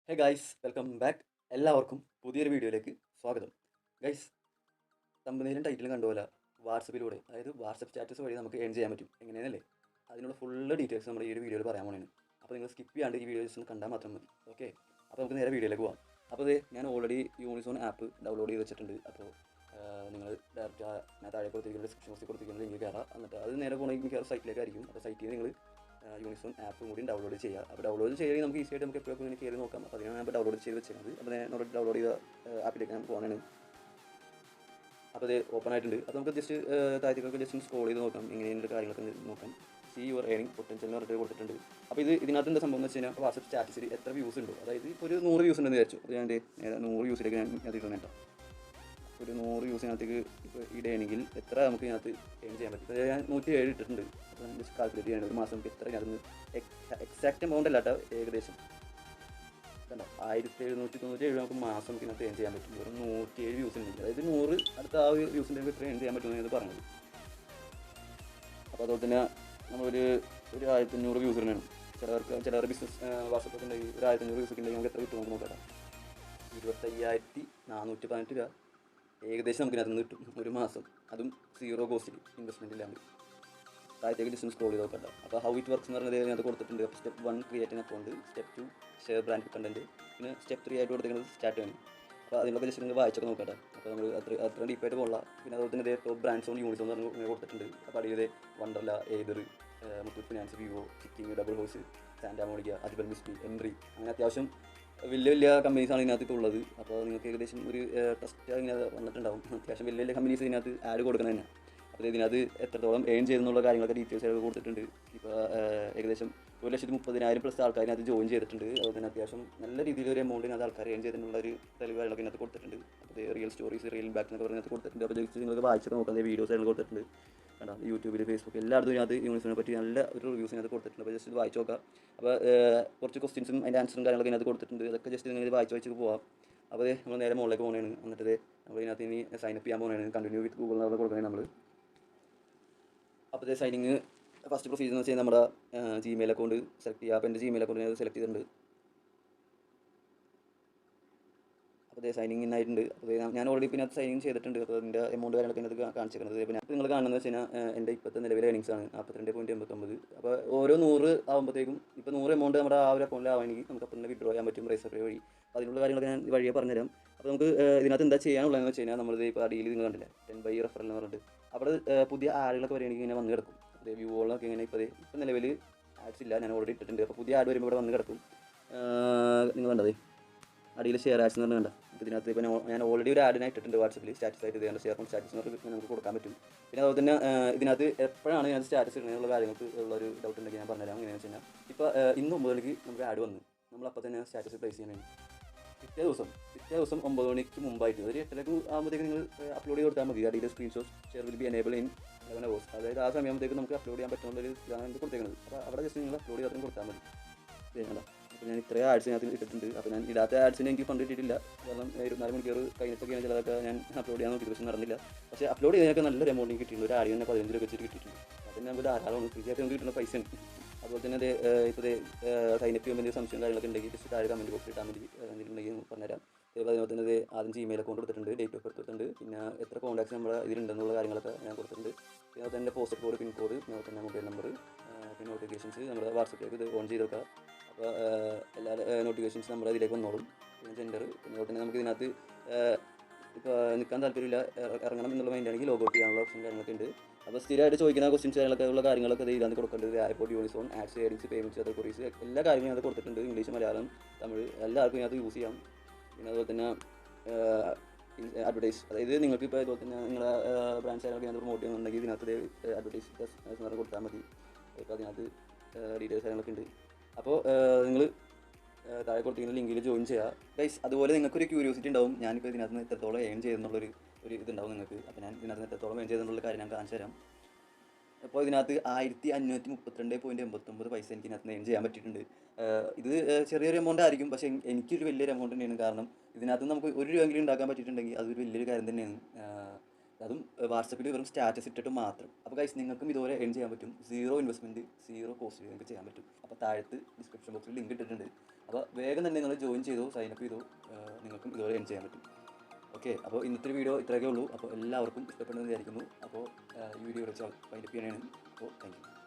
Hey guys, welcome back. എല്ലാവർക്കും പുതിയൊരു വീഡിയോയിലേക്ക് സ്വാഗതം. ഗൈസ്, തമ്പനെയിലും ടൈറ്റിലും കണ്ടുപോലെ വാട്സപ്പിലൂടെ, അതായത് വാട്സപ്പ് സ്റ്റാറ്റസ് വഴി നമുക്ക് ഏൺ ചെയ്യാൻ പറ്റും. എങ്ങനെയാണല്ലേ? അതിനുള്ള ഫുള്ള് ഡീറ്റെയിൽസ് നമ്മൾ ഈ ഒരു വീഡിയോയിൽ പറയാൻ പോണേണ്. അപ്പോൾ നിങ്ങൾ സ്കിപ്പ് ചെയ്യാണ്ട് ഈ വീഡിയോസ് ഒന്ന് കണ്ടാൽ മാത്രം മതി. ഓക്കെ, അപ്പോൾ നമുക്ക് നേരെ വീഡിയോയിലേക്ക് പോകാം. അപ്പോൾ ഞാൻ ഓൾറെഡി യൂണിസോൺ ആപ്പ് ഡൗൺലോഡ് ചെയ്ത് വെച്ചിട്ടുണ്ട്. അപ്പോൾ നിങ്ങൾ ഡയറക്റ്റ് ഞാൻ താഴെ കൊടുത്തിരിക്കുന്ന ഡിസ്ക്രിപ്ഷൻ ബോക്സിൽ കൊടുത്തിരിക്കുന്ന ലിങ്ക് കയറാം. എന്നിട്ട് അത് നേരെ പോകണമെങ്കിൽ മിക്കവാറും സൈറ്റിലേക്കായിരിക്കും. അപ്പോൾ സൈറ്റിൽ നിങ്ങൾ യൂണിസോൺ ആപ്പും കൂടി ഡൗൺലോഡ് ചെയ്യുക. അപ്പോൾ ഡൗൺലോഡ് ചെയ്യുകയാണെങ്കിൽ നമുക്ക് ഈസിയായിട്ട് നമുക്ക് എപ്പോഴും ഇങ്ങനെ കയറി നോക്കാം. അപ്പോൾ അതിനാണ് ഞാൻ ഡൗൺലോഡ് ചെയ്ത് വെച്ചിരുന്നത്. അപ്പോൾ ഞാൻ ഡൗൺലോഡ് ചെയ്ത ആപ്പിലേക്ക് ഞാൻ പോകാനാണ്. അപ്പോൾ അത് ഓപ്പൺ ആയിട്ടുണ്ട്. അപ്പോൾ നമുക്ക് ജസ്റ്റ് താഴത്തേക്കൊക്കെ ജസ്റ്റ് സ്ക്രോൾ ചെയ്ത് നോക്കാം, എങ്ങനെയുള്ള കാര്യങ്ങളൊക്കെ നോക്കാം. സി യുവർ ഏണിംഗ് പൊട്ടൻഷ്യൽ എന്ന് പറഞ്ഞിട്ട് കൊടുത്തിട്ടുണ്ട്. അപ്പോൾ ഇതിനകത്ത് എന്താ സംഭവം എന്ന് വെച്ച് കഴിഞ്ഞാൽ വാട്സപ്പ് സ്റ്റാറ്റസിൽ എത്ര വ്യൂസ് ഉണ്ടോ, അതായത് ഇപ്പോൾ ഒരു 100 വ്യൂസ് ഉണ്ടെന്ന് വിചാരിച്ചു. അപ്പോൾ ഞാൻ 100 വ്യൂസിലേക്ക് ഞാൻ അതിൽ കേട്ടോ. ഒരു 100 വ്യൂസിനകത്തേക്ക് ഇപ്പോൾ ഇടുകയാണെങ്കിൽ എത്ര നമുക്ക് ഇതിനകത്ത് ഏൺ ചെയ്യാൻ പറ്റും. ഇപ്പോൾ ഞാൻ 107 ഇട്ടിട്ടുണ്ട്. അപ്പോൾ ഞാൻ ജസ്റ്റ് കാൽക്കുലേറ്റ് ചെയ്യാൻ ഒരു മാസം നമുക്ക് എത്ര ഇതിനകത്ത് എക്സാക്റ്റ് എമൗണ്ട് അല്ല കേട്ടോ, ഏകദേശം കണ്ടോ 1797 നമുക്ക് മാസം നമുക്ക് ഇതിനകത്ത് ഏൺ ചെയ്യാൻ പറ്റും. ഒരു 107 വ്യൂസ് ഉണ്ടെങ്കിൽ, അതായത് 100 അടുത്ത ആ ഒരു വ്യൂസിൻ്റെ ഇത്ര ഏൺ ചെയ്യാൻ പറ്റുമെന്ന് പറഞ്ഞത്. അപ്പോൾ അതുപോലെ തന്നെ നമ്മളൊരു 1500 വ്യൂസ് വേണം. ചിലവർ ബിസിനസ് വാട്സപ്പൊക്കെ ഉണ്ടെങ്കിൽ ഒരു 1500 വ്യൂസൊക്കെ ഉണ്ടെങ്കിൽ നമുക്ക് എത്ര കിട്ടും നമുക്ക് നോക്കാം. 25,418 രൂപ ഏകദേശം നമുക്ക് ഇതിനകത്ത് നിന്ന് കിട്ടും ഒരു മാസം. അതും സീറോ കോസ്റ്റിൽ, ഇൻവെസ്റ്റ്മെൻറ്റ് ഇല്ലാണ്ട്. താഴത്തേക്ക് ഡിസ്റ്റൻസ് സ്ക്രോൾ ചെയ്ത് നോക്കണ്ട. അപ്പോൾ ഹൗ ഇറ്റ് വർക്ക്സ് എന്ന് പറഞ്ഞത് അതിനകത്ത് കൊടുത്തിട്ടുണ്ട്. അപ്പോൾ step 1 create an account, step 2 share brand content, പിന്നെ സ്റ്റെപ്പ് 3 ആയിട്ട് കൊടുത്തിരിക്കുന്നത് സ്റ്റാർട്ട് ആണ്. അപ്പോൾ അതിനൊക്കെ ജസ്റ്റ് നിങ്ങൾ വായിച്ചൊക്കെ നോക്കട്ടെ. അപ്പോൾ നമ്മൾ അത്ര ഡീപ്പായിട്ട് പോകില്ല. പിന്നെ അതുപോലെ തന്നെ ടോപ്പ് ബ്രാൻഡ്സ് ഓൺ യൂണിസോൺ എന്ന് പറഞ്ഞ് കൊടുത്തിട്ടുണ്ട്. അപ്പോൾ അടിയിൽ Wonderla, Ather, Muthoot Finance, Vivo, Chicking, Double Horse, Santa Monica, അജ്ബൽ മിസ്റ്റി, എൻട്രി, അങ്ങനെ അത്യാവശ്യം വലിയ വലിയ കമ്പനീസാണ് ഇതിനകത്ത് ഉള്ളത്. അപ്പോൾ നിങ്ങൾക്ക് ഏകദേശം ഒരു ട്രസ്റ്റ് ഇങ്ങനെ വന്നിട്ടുണ്ടാവും. അത്യാവശ്യം വലിയ വലിയ കമ്പനീസ് ഇതിനകത്ത് ആഡ് കൊടുക്കണം തന്നെ. അപ്പോൾ ഇതിനകത്ത് എത്രത്തോളം ഏൺ ചെയ്തെന്നുള്ള കാര്യങ്ങളൊക്കെ ഡീറ്റെയിൽസ് ആയിട്ട് കൊടുത്തിട്ടുണ്ട്. ഇപ്പോൾ ഏകദേശം 1,30,000+ ആൾക്കാരിനകത്ത് ജോയിൻ ചെയ്തിട്ടുണ്ട്. അതുപോലെ തന്നെ അത്യാവശ്യം നല്ല രീതിയിൽ ഒരു എമൗണ്ടിനകത്ത് ആൾക്കാർ ഏൺ ചെയ്തിട്ടുള്ള ഒരു തെളിവുകളൊക്കെ ഇതിനകത്ത് കൊടുത്തിട്ടുണ്ട്. അപ്പോൾ റിയൽ സ്റ്റോറീസ്, റിയൽ ഇമ്പാക്ട് എന്നൊക്കെ പറഞ്ഞതിനകത്ത് കൊടുത്തിട്ടുണ്ട്. അപ്പോൾ ജസ്റ്റ് നിങ്ങൾക്ക് വായിച്ചൊക്കെ നോക്കാം. വീഡിയോസ് ആയിട്ട് കൊടുത്തിട്ടുണ്ട്. കണ്ടോ, യൂട്യൂബിൽ, ഫേസ്ബുക്ക് എല്ലായിടത്തും ഇതിനകത്ത് യൂണിസോണിനെ പറ്റി നല്ല ഒരു റിവ്യൂസിനകത്ത് കൊടുത്തിട്ടുണ്ട്. അപ്പോൾ ജസ്റ്റ് വായിച്ച് നോക്കാം. അപ്പോൾ കുറച്ച് ക്വസ്റ്റ്യൻസും അതിൻ്റെ ആൻസറും കാര്യങ്ങളൊക്കെ ഇതിനകത്ത് കൊടുത്തിട്ടുണ്ട്. അതൊക്കെ ജസ്റ്റ് നിങ്ങൾ വായിച്ച് പോകാം. അപ്പോൾ നമ്മൾ നേരെ മുകളിലേക്ക് പോകുന്നതാണ്. എന്നിട്ട് നമ്മൾ ഇതിനകത്ത് ഇനി സൈനപ്പ് ചെയ്യാൻ പോകുന്നതാണ്. കണ്ടിന്യൂ വിത്ത് ഗൂഗിൾ എന്നൊക്കെ കൊടുക്കണേ നമ്മൾ. അപ്പോൾ സൈനിങ് ഫസ്റ്റ് പ്രൊസീജിയർ എന്ന് വെച്ച് കഴിഞ്ഞാൽ നമ്മുടെ ജിമെയിൽ അക്കൗണ്ട് സെലക്ട് ചെയ്യുക. അപ്പോൾ എൻ്റെ ജിമെയിൽ അക്കൗണ്ട് ഞാൻ സെലക്ട് ചെയ്തിട്ടുണ്ട്. അപ്പോൾ സൈനിങ് ഇൻ ആയിട്ടുണ്ട്. അപ്പോൾ ഞാൻ ഓൾറെഡി പിന്നെ അത് സൈനിങ് ചെയ്തിട്ടുണ്ട്. അപ്പോൾ അതിൻ്റെ എമൗണ്ട് കാര്യങ്ങളൊക്കെ ഇതിനകത്ത് കാണിച്ചിരിക്കുന്നത്. പിന്നെ നിങ്ങൾ കാണുന്നത് വെച്ച് കഴിഞ്ഞാൽ എൻ്റെ ഇപ്പോഴത്തെ നിലവിലെ ഏണിങ്സ് ആണ് 42.89. അപ്പോൾ ഓരോ 100 ആകുമ്പോഴത്തേക്കും ഇപ്പോൾ 100 എമൗണ്ട് നമ്മുടെ ആ ഒരു അക്കൗണ്ടിൽ ആവണമെങ്കിൽ നമുക്ക് അപ്പോൾ തന്നെ വിഡ്രോ ചെയ്യാൻ പറ്റും റൈസർ പേ വഴി. അപ്പോൾ അതിനുള്ള കാര്യങ്ങളൊക്കെ ഞാൻ വഴിയെ പറഞ്ഞുതരാം. അപ്പോൾ നമുക്ക് ഇതിനകത്ത് എന്താ ചെയ്യാനുള്ളതെന്ന് വെച്ച് കഴിഞ്ഞാൽ നമ്മളിത് ഇപ്പോൾ അടിയിൽ നിങ്ങൾ കണ്ടില്ല 10 ബൈ റെഫറൽ എന്ന് പറഞ്ഞിട്ട് അവിടെ പുതിയ ആഡുകളൊക്കെ വരികയാണെങ്കിൽ ഇങ്ങനെ വന്ന് കിടക്കും. അതേ വ്യൂകളൊക്കെ ഇങ്ങനെ ഇപ്പോൾ നിലവിൽ ആഡ്സ് ഇല്ല, ഞാൻ ഓൾറെഡി ഇട്ടിട്ടുണ്ട്. അപ്പോൾ പുതിയ ആഡ് വരുമ്പോൾ ഇവിടെ വന്ന് കിടക്കും. നിങ്ങൾ കണ്ടത് അടിയിൽ ഷെയർ ആഡ്സ് എന്ന് പറഞ്ഞാൽ കണ്ട. അപ്പോൾ ഇതിനകത്ത് ഇപ്പോൾ ഞാൻ ഓൾറെഡി ഒരു ആഡിനായി ഇട്ടിട്ടുണ്ട് വാട്സപ്പിൽ സ്റ്റാറ്റസ് ആയിട്ട്. ഇതേണ്ട ഷെയർ സ്റ്റാറ്റസ് എന്ന് പറഞ്ഞിട്ട് നമുക്ക് കൊടുക്കാൻ പറ്റും. പിന്നെ അതുപോലെ തന്നെ ഇതിനകത്ത് എപ്പോഴാണ് ഞാൻ സ്റ്റാറ്റസ് ഇടുന്നതിനുള്ള കാര്യങ്ങൾക്ക് ഉള്ളൊരു ഡൗട്ട് ഉണ്ടെങ്കിൽ ഞാൻ പറഞ്ഞുതരാം. എങ്ങനെയാണെന്ന് വെച്ച് കഴിഞ്ഞാൽ ഇപ്പോൾ ഇന്ന് 9 മണിക്ക് നമുക്ക് ആഡ് വന്നു, നമ്മളപ്പോൾ തന്നെ സ്റ്റാറ്റസ് പ്ലേസ് ചെയ്യാൻ വേണ്ടി പിറ്റേ ദിവസം 9 മണിക്ക് മുമ്പായിട്ട് ഒരു 8:00 ആകുമ്പോഴത്തേക്ക് നിങ്ങൾ അപ്ലോഡ് ചെയ്ത് കൊടുത്താൽ മതി. അടിയിൽ screenshot share will be enable in 11 hours, അതായത് ആ സമയത്തേക്ക് നമുക്ക് അപ്ലോഡ് ചെയ്യാൻ പറ്റുന്നൊരു ഇതാണ് കൊടുത്തേക്കുന്നത്. അപ്പോൾ അവിടെ ജസ്റ്റ് നിങ്ങൾ അപ്ലോഡ് ചെയ്ത് കൊടുത്താൽ മതി. ചെയ്യണം. അപ്പോൾ ഞാൻ ഇത്രയും ആഡ്സ് ഇതിനകത്ത് ഇട്ടിട്ടുണ്ട്. അപ്പോൾ ഞാൻ ഇടാത്ത ആഡ്സിന് എനിക്ക് ഫണ്ട് കിട്ടിയിട്ടില്ല. കാരണം 24 മണിക്കൂർ കഴിഞ്ഞിട്ടൊക്കെയാണ് ചിലതൊക്കെ ഞാൻ അപ്ലോഡ് ചെയ്യാൻ നോക്കിയത്, പക്ഷേ നടന്നില്ല. പക്ഷേ അപ്ലോഡ് ചെയ്തതൊക്കെ നല്ലൊരു എമൗണ്ട് കിട്ടിയിട്ടുണ്ട്. ഒരു ആഡ് തന്നെ 15 രൂപ വെച്ചിട്ട് കിട്ടിയിട്ടുണ്ട്. അതിന് നമുക്ക് ധാരാളം ഫ്രീ ആയിട്ട് നമുക്ക് കിട്ടുന്ന പൈസ ഉണ്ട്. അതുപോലെ തന്നെ ഇപ്പോൾ സൈനപ്പ് ചെയ്യുമ്പോൾ എന്തെങ്കിലും സംശയം കാര്യങ്ങളൊക്കെ ഉണ്ടെങ്കിൽ ജസ്റ്റ് താഴെ കമൻറ്റ് ബോക്സിൽ ഇട്ടാൽ മതി. എന്തെങ്കിലും ഉണ്ടെങ്കിൽ പറഞ്ഞുതരാം. അതുപോലെ തന്നെ ആദ്യം ജിമെയിൽ അക്കൗണ്ട് കൊടുത്തിട്ടുണ്ട്, ഡേറ്റ് ഓഫ് ബർത്ത് കൊടുത്തിട്ടുണ്ട്, പിന്നെ എത്ര കോൺടാക്ട്സ് നമ്മുടെ ഇതിലുണ്ടെന്നുള്ള കാര്യങ്ങളൊക്കെ ഞാൻ കൊടുത്തിട്ടുണ്ട്. പിന്നെ അതുപോലെ തന്നെ പോസ്റ്റ് കോഡ്, പിൻ കോഡ്, പിന്നെ തന്നെ മൊബൈൽ നമ്പർ, പിന്നെ നോട്ടിഫിക്കേഷൻസ് നമ്മുടെ വാട്സപ്പിലേക്ക് ഇത് ഓൺ ചെയ്ത് വെക്കുക. അപ്പോൾ എല്ലാ നോട്ടിഫിക്കേഷൻസ് നമ്മുടെ ഇതിലേക്ക് വന്നോളും. പിന്നെ ജെൻഡർ, പിന്നെ അതുപോലെ തന്നെ നമുക്ക് ഇതിനകത്ത് ഇപ്പോൾ നിൽക്കാൻ താല്പര്യമില്ല, ഇറങ്ങണം എന്നുള്ള മൈൻഡ് ആണെങ്കിൽ ലോഗൗട്ട് ചെയ്യാനുള്ള ഓപ്ഷൻ കാര്യങ്ങളൊക്കെ ഉണ്ട്. അപ്പോൾ സ്ഥിരമായിട്ട് ചോദിക്കുന്ന ക്വസ്റ്റ്യൻസ് കാര്യങ്ങളൊക്കെ ഉള്ള കാര്യങ്ങളൊക്കെ ഇതിനകത്ത് കൊടുക്കേണ്ടത് ആയപ്പോൾ യൂണിസോൺ, ആഡ്സ്, ഏഡിങ്സ്, പേയ്മെൻറ്റ്സ്, അതർ കുറീസ്, എല്ലാ കാര്യങ്ങളും ഇതിനകത്ത് കൊടുത്തിട്ടുണ്ട്. ഇംഗ്ലീഷ്, മലയാളം, തമിഴ് എല്ലാവർക്കും ഇതിനകത്ത് യൂസ് ചെയ്യാം. പിന്നെ അതുപോലെ തന്നെ അഡ്വർടൈസ്, അതായത് നിങ്ങൾക്ക് ഇപ്പോൾ അതുപോലെ തന്നെ നിങ്ങളെ ബ്രാൻഡ് ചാനലൊക്കെ ഇതിനകത്ത് പ്രൊമോട്ട് ചെയ്യുന്നുണ്ടെങ്കിൽ ഇതിനകത്ത് അഡ്വർടൈസ് കൊടുത്താൽ മതി. ഇപ്പോൾ അതിനകത്ത് ഡീറ്റെയിൽസ് കാര്യങ്ങളൊക്കെ ഉണ്ട്. അപ്പോൾ നിങ്ങൾ താഴെ കൊടുത്തിരിക്കുന്ന ലിങ്കിൽ ജോയിൻ ചെയ്യുക ഗൈസ്. അതുപോലെ നിങ്ങൾക്കൊരു ക്യൂരിയോസിറ്റി ഉണ്ടാവും, ഞാനിപ്പോൾ ഇതിനകത്ത് നിന്ന് എത്രത്തോളം ഏൺ ചെയ്യുന്നുള്ളൊരു ഇതുണ്ടാവും നിങ്ങൾക്ക്. അപ്പോൾ ഞാൻ ഇതിനകത്ത് നിന്ന് എത്രത്തോളം ഏൺ ചെയ്തെന്നുള്ള കാര്യം ഞാൻ കാണിച്ചു തരാം. അപ്പോൾ ഇതിനകത്ത് 1532.89 പൈസ എനിക്ക് ഇതിനകത്ത് ഏൺ ചെയ്യാൻ പറ്റിയിട്ടുണ്ട്. ഇത് ചെറിയൊരു എമൗണ്ട് ആയിരിക്കും, പക്ഷേ എനിക്കൊരു വലിയൊരു എമൗണ്ട് തന്നെയാണ്. കാരണം ഇതിനകത്ത് നമുക്ക് 1 രൂപയെങ്കിലും ഉണ്ടാക്കാൻ പറ്റിയിട്ടുണ്ടെങ്കിൽ അതൊരു വലിയൊരു കാര്യം തന്നെയാണ്. അതും വാട്സപ്പിൽ വെറും സ്റ്റാറ്റസ് ഇട്ടിട്ട് മാത്രം. അപ്പോൾ ഗൈസ് നിങ്ങൾക്കും ഇതുപോലെ ഏൺ ചെയ്യാൻ പറ്റും. 0 ഇൻവെസ്റ്റ്മെൻറ്റ് 0 കോസ്റ്റ് നിങ്ങൾക്ക് ചെയ്യാൻ പറ്റും. അപ്പോൾ താഴത്ത് ഡിസ്ക്രിപ്ഷൻ ബോക്സിൽ ലിങ്ക് ഇട്ടിട്ടുണ്ട്. അപ്പോൾ വേഗം തന്നെ നിങ്ങൾ ജോയിൻ ചെയ്തോ, സൈനപ്പ് ചെയ്തോ, നിങ്ങൾക്കും ഇതുപോലെ ഏൺ ചെയ്യാൻ പറ്റും. ഓക്കെ, അപ്പോൾ ഇന്നത്തെ വീഡിയോ ഇത്രയൊക്കെ ഉള്ളൂ. അപ്പോൾ എല്ലാവർക്കും ഇഷ്ടപ്പെടുമെന്ന് വിചാരിക്കുന്നു. അപ്പോൾ ഈ വീഡിയോ വെച്ച് വൈൻഡപ്പ് ചെയ്യാനാണ്. അപ്പോൾ താങ്ക് യു.